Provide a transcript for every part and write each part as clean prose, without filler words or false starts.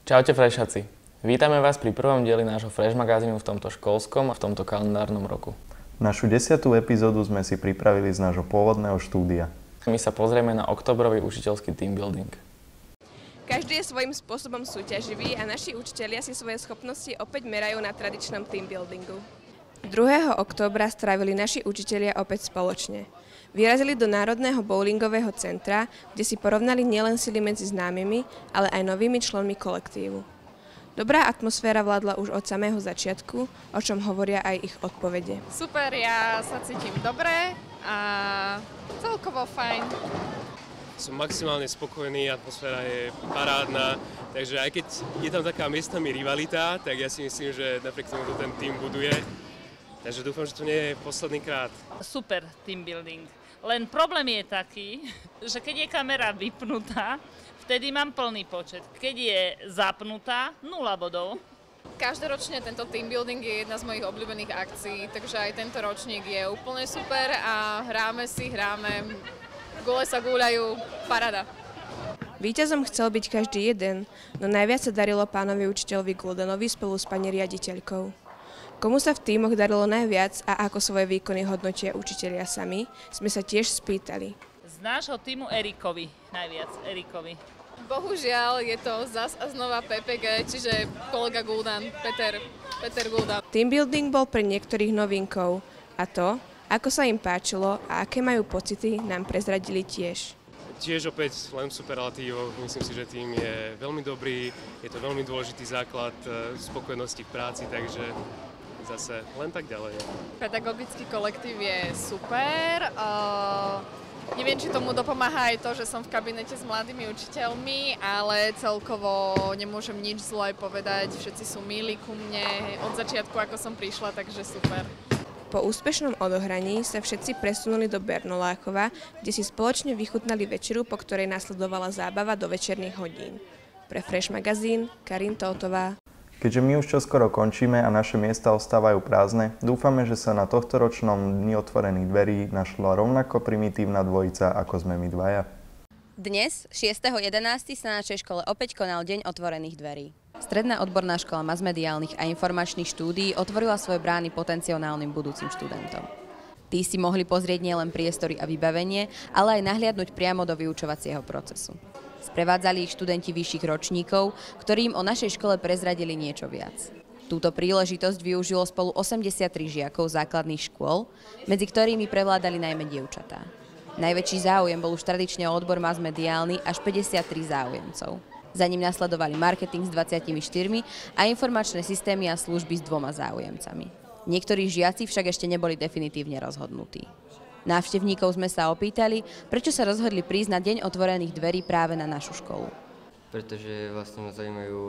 Čaute Frešaci. Vítame vás pri prvom dieli nášho Fresh magazínu v tomto školskom a v tomto kalendárnom roku. Našu 10. epizódu sme si pripravili z nášho pôvodného štúdia. My sa pozrieme na oktobrový učiteľský team building. Každý je svojím spôsobom súťaživý a naši učitelia si svoje schopnosti opäť merajú na tradičnom team buildingu. 2. októbra strávili naši učitelia opäť spoločne. Vyrazili do Národného bowlingového centra, kde si porovnali nielen sily medzi známymi, ale aj novými členmi kolektívu. Dobrá atmosféra vládla už od samého začiatku, o čom hovoria aj ich odpovede. Super, ja sa cítim dobre a celkovo fajn. Som maximálne spokojný, atmosféra je parádna, takže aj keď je tam taká miestami rivalita, tak ja si myslím, že napriek tomu to ten tým buduje. Takže dúfam, že to nie je posledný krát. Super team building. Len problém je taký, že keď je kamera vypnutá, vtedy mám plný počet. Keď je zapnutá, 0 bodov. Každoročne tento team building je jedna z mojich obľúbených akcií, takže aj tento ročník je úplne super a hráme, gule sa gúľajú, parada. Víťazom chcel byť každý jeden, no najviac sa darilo pánovi učiteľovi Guldanovi spolu s pani riaditeľkou. Komu sa v tímoch darilo najviac a ako svoje výkony hodnotia učitelia sami, sme sa tiež spýtali. Z nášho tímu Erikovi, najviac Erikovi. Bohužiaľ je to zas a znova PPG, čiže kolega Guldan, Peter Guldan. Team building bol pre niektorých novinkou a to, ako sa im páčilo a aké majú pocity, nám prezradili tiež. Tiež opäť len superlatívov, myslím si, že tým je veľmi dobrý, je to veľmi dôležitý základ spokojnosti v práci, takže zase len tak ďalej. Pedagogický kolektív je super. Neviem, či tomu dopomáha aj to, že som v kabinete s mladými učiteľmi, ale celkovo nemôžem nič zlé povedať. Všetci sú milí ku mne od začiatku, ako som prišla, takže super. Po úspešnom odohraní sa všetci presunuli do Bernoláchova, kde si spoločne vychutnali večeru, po ktorej nasledovala zábava do večerných hodín. Pre Fresh magazín, Karin Tótová. Keďže my už čoskoro končíme a naše miesta ostávajú prázdne, dúfame, že sa na tohtoročnom dni otvorených dverí našla rovnako primitívna dvojica, ako sme my dvaja. Dnes, 6.11. sa na našej škole opäť konal Deň otvorených dverí. Stredná odborná škola masmediálnych a informačných štúdií otvorila svoje brány potenciálnym budúcim študentom. Tí si mohli pozrieť nielen priestory a vybavenie, ale aj nahliadnúť priamo do vyučovacieho procesu. Sprevádzali ich študenti vyšších ročníkov, ktorí im o našej škole prezradili niečo viac. Túto príležitosť využilo spolu 83 žiakov základných škôl, medzi ktorými prevládali najmä dievčatá. Najväčší záujem bol už tradične o odbor masmediálny, až 53 záujemcov. Za ním nasledovali marketing s 24 a informačné systémy a služby s 2 záujemcami. Niektorí žiaci však ešte neboli definitívne rozhodnutí. Návštevníkov sme sa opýtali, prečo sa rozhodli prísť na Deň otvorených dverí práve na našu školu. Pretože vlastne ma zaujímajú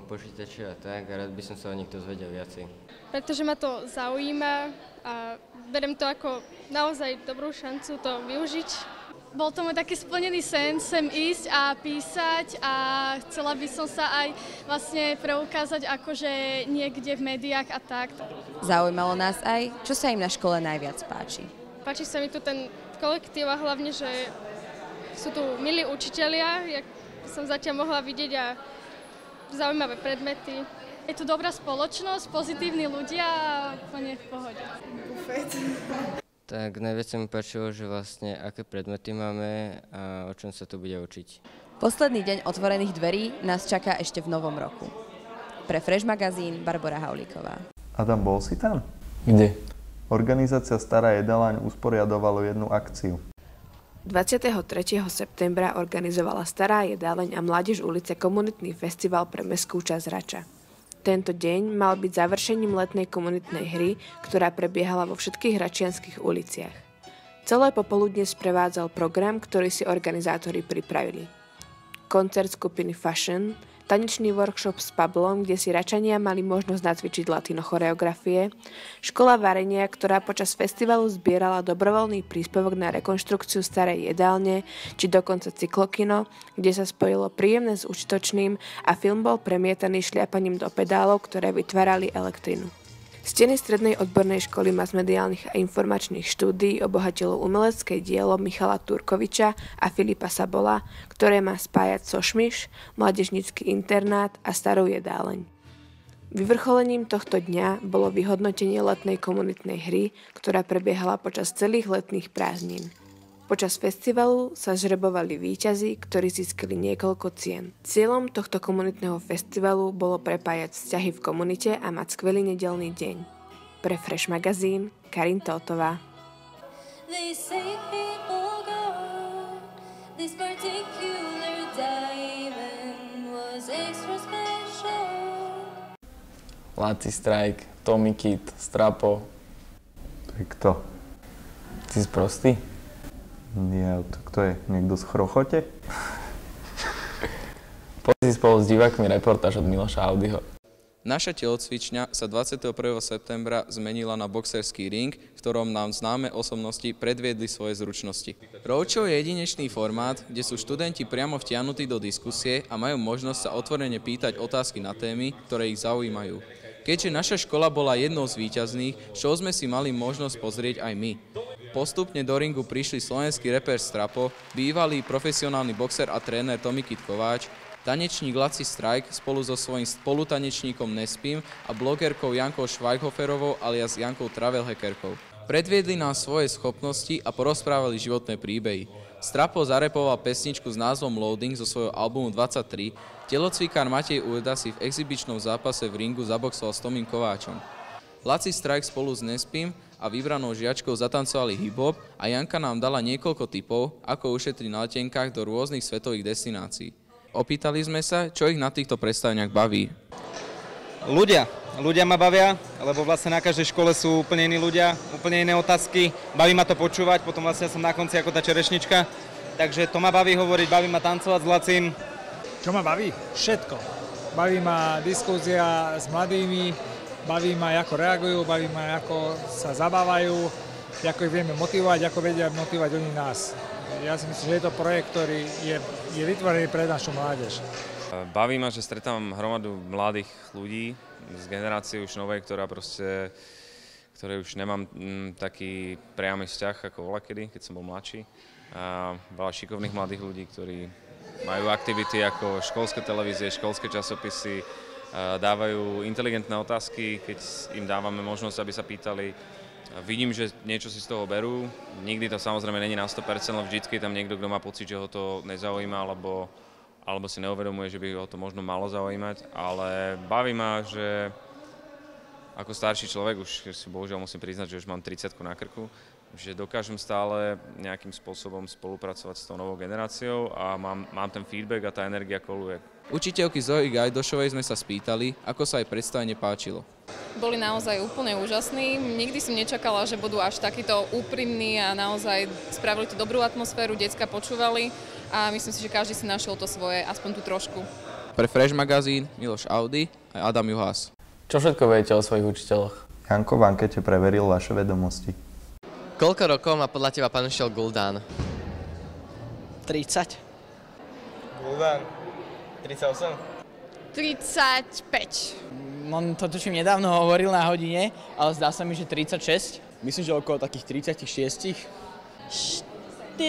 počítače a tak a rád by som sa o nich dozvedel viacej. Pretože ma to zaujíma a beriem to ako naozaj dobrú šancu to využiť. Bol to môj taký splnený sen sem ísť a písať a chcela by som sa aj vlastne preukázať akože niekde v médiách a tak. Zaujímalo nás aj, čo sa im na škole najviac páči. Páči sa mi tu ten kolektív a hlavne, že sú tu milí učitelia, jak som zatiaľ mohla vidieť a zaujímavé predmety. Je tu dobrá spoločnosť, pozitívni ľudia a úplne v pohode. Bufet. Tak najviac sa mi páčilo, že vlastne aké predmety máme a o čom sa tu bude učiť. Posledný deň otvorených dverí nás čaká ešte v novom roku. Pre Fresh magazín Barbora Haulíková. Adam, bol si tam? Kde? Organizácia Stará jedáľaň usporiadovalo jednu akciu. 23. septembra organizovala Stará jedáleň a Mládež ulice komunitný festival pre mestskú časť Rača. Tento deň mal byť završením letnej komunitnej hry, ktorá prebiehala vo všetkých račianskych uliciach. Celé popoludne sprevádzal program, ktorý si organizátori pripravili. Koncert skupiny Fashion, tanečný workshop s Pablom, kde si Račania mali možnosť nacvičiť latino choreografie, škola varenia, ktorá počas festivalu zbierala dobrovoľný príspevok na rekonštrukciu starej jedálne, či dokonca cyklokino, kde sa spojilo príjemné s užitočným a film bol premietaný šliapaním do pedálov, ktoré vytvárali elektrinu. Steny Strednej odbornej školy masmediálnych a informačných štúdií obohatilo umelecké dielo Michala Turkoviča a Filipa Sabola, ktoré má spájať Sošmiš, mládežnícky internát a starú jedáleň. Vyvrcholením tohto dňa bolo vyhodnotenie letnej komunitnej hry, ktorá prebiehala počas celých letných prázdnin. Počas festivalu sa žrebovali víťazi, ktorí získali niekoľko cien. Cieľom tohto komunitného festivalu bolo prepájať vzťahy v komunite a mať skvelý nedeľný deň. Pre Fresh magazín, Karin Tótová. Laci Strike, Tommy Kid, Strapo. To je kto? Ty si prostý? Nie, to kto je? Niekto z Chrochote? Poď si spolu s divákmi reportáž od Miloša Audyho. Naša telocvičňa sa 21. septembra zmenila na boxerský ring, v ktorom nám známe osobnosti predviedli svoje zručnosti. Roadshow je jedinečný formát, kde sú študenti priamo vtiahnutí do diskusie a majú možnosť sa otvorene pýtať otázky na témy, ktoré ich zaujímajú. Keďže naša škola bola jednou z víťazných, show sme si mali možnosť pozrieť aj my. Postupne do ringu prišli slovenský reper Strapo, bývalý profesionálny boxer a tréner Tommy Kid Kováč, tanečník Laci Strike spolu so svojím spolutanečníkom Nespím a blogerkou Jankou Schweighoferovou alias Jankou Travel Hackerkou. Predviedli nám svoje schopnosti a porozprávali životné príbehy. Strapo zarepoval pesničku s názvom Loading zo svojho albumu 23, telocvikár Matej Ueda si v exibičnom zápase v ringu zaboxoval s Tomím Kováčom. Laci Strike spolu s Nespím a vybranou žiačkou zatancovali hip-hop a Janka nám dala niekoľko tipov, ako ušetriť na letenkách do rôznych svetových destinácií. Opýtali sme sa, čo ich na týchto predstaveniach baví. Ľudia ma bavia, lebo vlastne na každej škole sú úplne iní ľudia, úplne iné otázky. Baví ma to počúvať, potom vlastne som na konci ako tá čerešnička. Takže to ma baví hovoriť, baví ma tancovať s Lacim. Čo ma baví? Všetko. Baví ma diskúzia s mladými, baví ma, ako reagujú, baví ma, ako sa zabávajú, ako ich vieme motivovať, ako vedia motivovať oni nás. Ja si myslím, že je to projekt, ktorý je vytvorený pre našu mládež. Baví ma, že stretávam hromadu mladých ľudí z generácie už novej, ktorej už nemám taký priamy vzťah ako volakedy, keď som bol mladší. A veľa šikovných mladých ľudí, ktorí majú aktivity ako školské televízie, školské časopisy, dávajú inteligentné otázky, keď im dávame možnosť, aby sa pýtali. Vidím, že niečo si z toho berú. Nikdy to samozrejme není na 100%, lebo vždycky je tam niekto, kto má pocit, že ho to nezaujíma, alebo si neuvedomuje, že by ho to možno malo zaujímať. Ale baví ma, že ako starší človek, už si bohužiaľ musím priznať, že už mám 30-ku na krku, že dokážem stále nejakým spôsobom spolupracovať s tou novou generáciou a mám ten feedback a tá energia koluje. Učiteľky Zoji Gajdošovej sme sa spýtali, ako sa jej predstavenie páčilo. Boli naozaj úplne úžasní. Nikdy som nečakala, že budú až takýto úprimní a naozaj spravili tú dobrú atmosféru, decká počúvali a myslím si, že každý si našiel to svoje, aspoň tú trošku. Pre Fresh magazín Miloš Audy a Adam Juhás. Čo všetko viete o svojich učiteľoch? Janko v ankete preveril vaše vedomosti. Koľko rokov má podľa teba pán učiteľ Guldán? 30. Guldán. 38? 35. On to tuším nedávno hovoril na hodine, ale zdá sa mi, že 36. Myslím, že okolo takých 36. 38.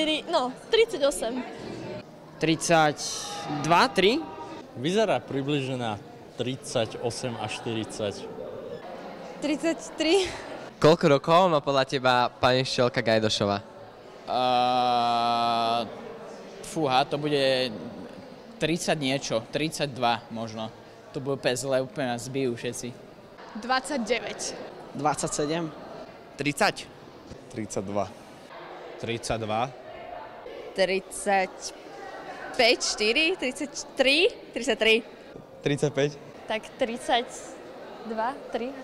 32, 3? Vyzerá približne na 38 až 40. 33. Koľko rokov má podľa teba pani učiteľka Gajdošová? Fúha, to bude 30 niečo, 32 možno. To bude úplne zle, úplne nás zbijú všetci. 29. 27. 30. 32. 32. 35, 4, 33, 33. 35. Tak 32, 3.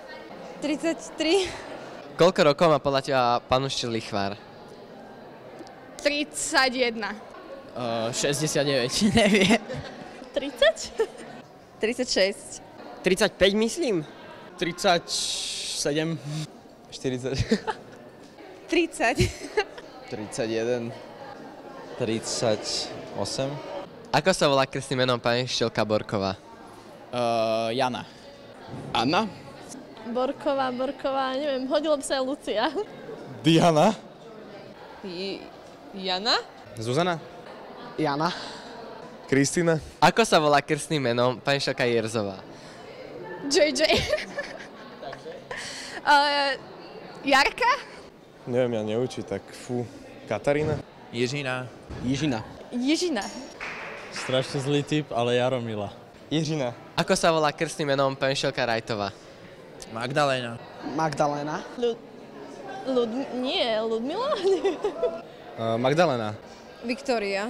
33. Koľko rokov má podľa teba pán učiteľ Lichvár? 31. 69, neviem. 30? 36. 35 myslím. 37. 40. 30. 31. 38. Ako sa volá krstným menom pani učiteľka Borková? Jana. Anna? Borková, neviem, hodilo by sa aj Lucia. Diana. Jana? Zuzana. Jana. Kristína. Ako sa volá krstným menom pani Šelka Jerzová? JJ. Jarka? Neviem, ja neučí, tak Katarína. Jiřina. Jižina. Strašne zlý typ, ale Jaromila. Jiřina. Ako sa volá krstným menom pani Šelka Rajtová? Magdalena. Ludmila? Magdalena. Viktória.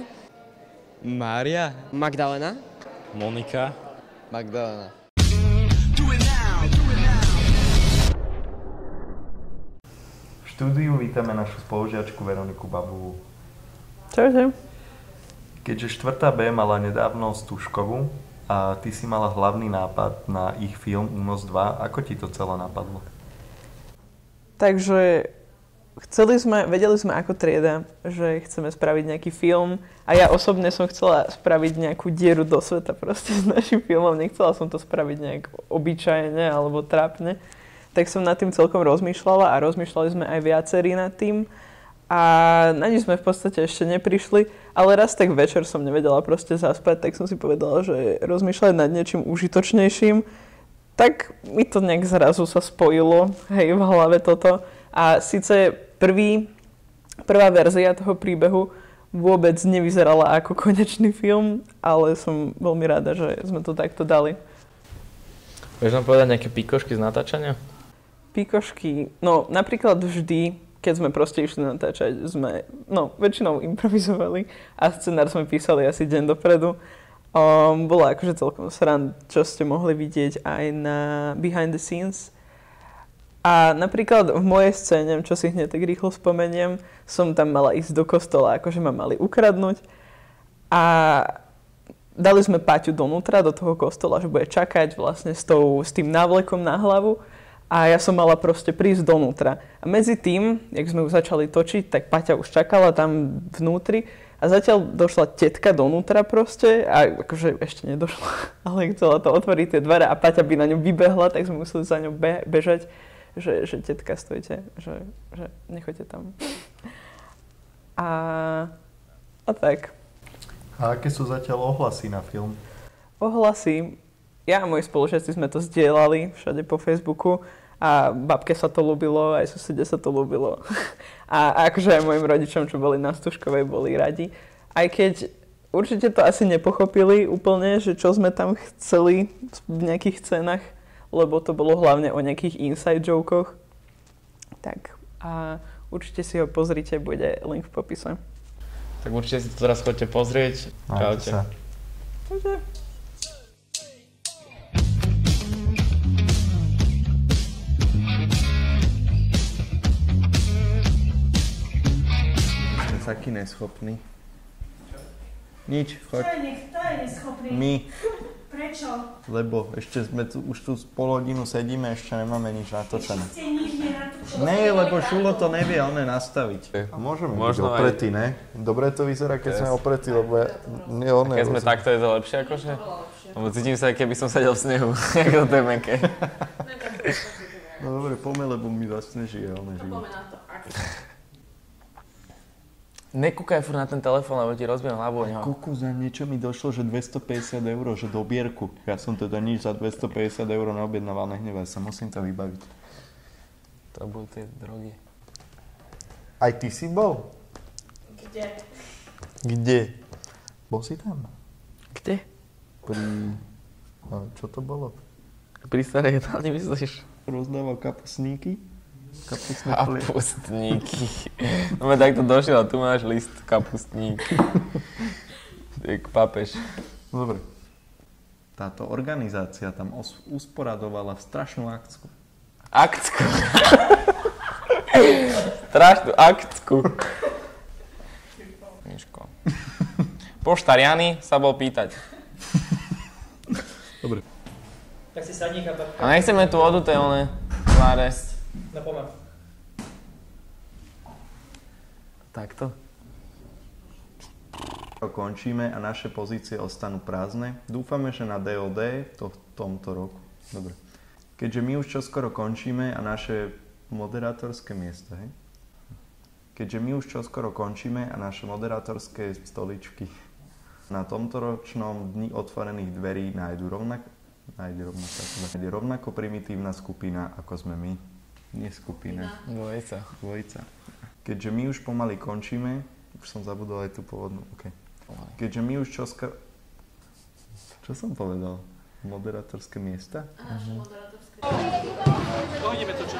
Mária. Magdalena. Monika. Magdalena. V štúdiu vítame našu spolužiačku Veroniku Babovú. Čaute. Keďže 4. B mala nedávno Stužkovú a ty si mala hlavný nápad na ich film Únos 2, ako ti to celé napadlo? Takže vedeli sme ako trieda, že chceme spraviť nejaký film a ja osobne som chcela spraviť nejakú dieru do sveta proste s našim filmom. Nechcela som to spraviť nejak obyčajne alebo trápne. Tak som nad tým celkom rozmýšľala a rozmýšľali sme aj viacerí nad tým a na nič sme v podstate ešte neprišli, ale raz tak večer som nevedela proste zaspať, tak som si povedala, že rozmýšľať nad niečím užitočnejším, tak mi to nejak zrazu sa spojilo, hej, v hlave toto. A síce prvá verzia toho príbehu vôbec nevyzerala ako konečný film, ale som veľmi rada, že sme to takto dali. Vieš nám povedať nejaké pikošky z natáčania? Pikošky, no napríklad vždy, keď sme proste išli natáčať, sme väčšinou improvizovali a scenár sme písali asi deň dopredu. Bola akože celkom sranda, čo ste mohli vidieť aj na Behind the Scenes. A napríklad v mojej scéne, čo si hneď tak rýchlo spomeniem, som tam mala ísť do kostola, akože ma mali ukradnúť. A dali sme Paťu donútra, do toho kostola, že bude čakať vlastne s tým návlekom na hlavu. A ja som mala proste prísť donútra. A medzi tým, jak sme už začali točiť, tak Paťa už čakala tam vnútri. A zatiaľ došla tetka donútra proste, a akože ešte nedošla, ale chcela to otvoriť tie dvere a Paťa by na ňu vybehla, tak sme museli za ňou bežať, že tetka, stojte, že nechoďte tam. A tak. A aké sú zatiaľ ohlasy na film? Ohlasy? Ja a moji spolužiaci sme to zdieľali všade po Facebooku a babke sa to ľúbilo, aj susede sa to ľúbilo. A akože aj mojim rodičom, čo boli na Stužkovej, boli radi. Aj keď určite to asi nepochopili úplne, že čo sme tam chceli v nejakých scénach, lebo to bolo hlavne o nejakých inside jokoch. Tak a určite si ho pozrite, bude link v popise. Tak určite si to teraz chodte pozrieť. Čaute. Čaute. Taký neschopný. Nič, choď. Kto je neschopný? My. Prečo? Lebo ešte sme tu, už tu pol hodinu sedíme, ešte nemáme nič natočené. Ste nič nenatočili. Ne, lebo Šulo to nevie one nastaviť. A môžeme byť opretí, ne? Dobre to vyzerá, keď sme opretí, lebo nie one. Keď sme takto, je to lepšie akože? Lebo cítim sa, keby som sedel v snehu. Jak to je mäkké. No dobre, poďme, lebo mi zasneží, one žijú. Poďme na to. Nekúkaj furt na ten telefón, lebo ti rozbijem hlavu o neho. Kuku, za niečo mi došlo, že 250 €, že dobierku. Ja som teda nič za 250 € neobjednával, nehnevaj sa, musím to vybaviť. To budú tie drogy. Aj ty si bol? Kde? Bol si tam? Kde? Čo to bolo? Pri starej jedálni myslíš? Rozdával kapusníky? Kapustníky. No takto došiel a tu máš list kapustník. Jak pápež. Dobre. Táto organizácia tam usporadovala strašnú akciu. Akciu? Strašnú akciu. Miško. Poštár Jany sa bol pýtať. Dobre. Tak si sadni, chlapák. A nechceme tu odutelné tváre. No poďme. Takto. Končíme a naše pozície ostanú prázdne. Dúfame, že na DOD tomto roku. Dobre. Keďže my už čoskoro končíme a naše moderátorské miesto, hej? Keďže my už čoskoro končíme a naše moderátorské stoličky na tomto ročnom dni otvorených dverí nájde rovnako primitívna skupina, ako sme my. Nie skupina. Dvojica. Keďže my už pomaly končíme, už som zabudol aj tú pôvodnú, okay. Keďže my už čoskoro... Čo som povedal? Moderátorské miesta? Naše moderátorské miesta. Ideme to čo?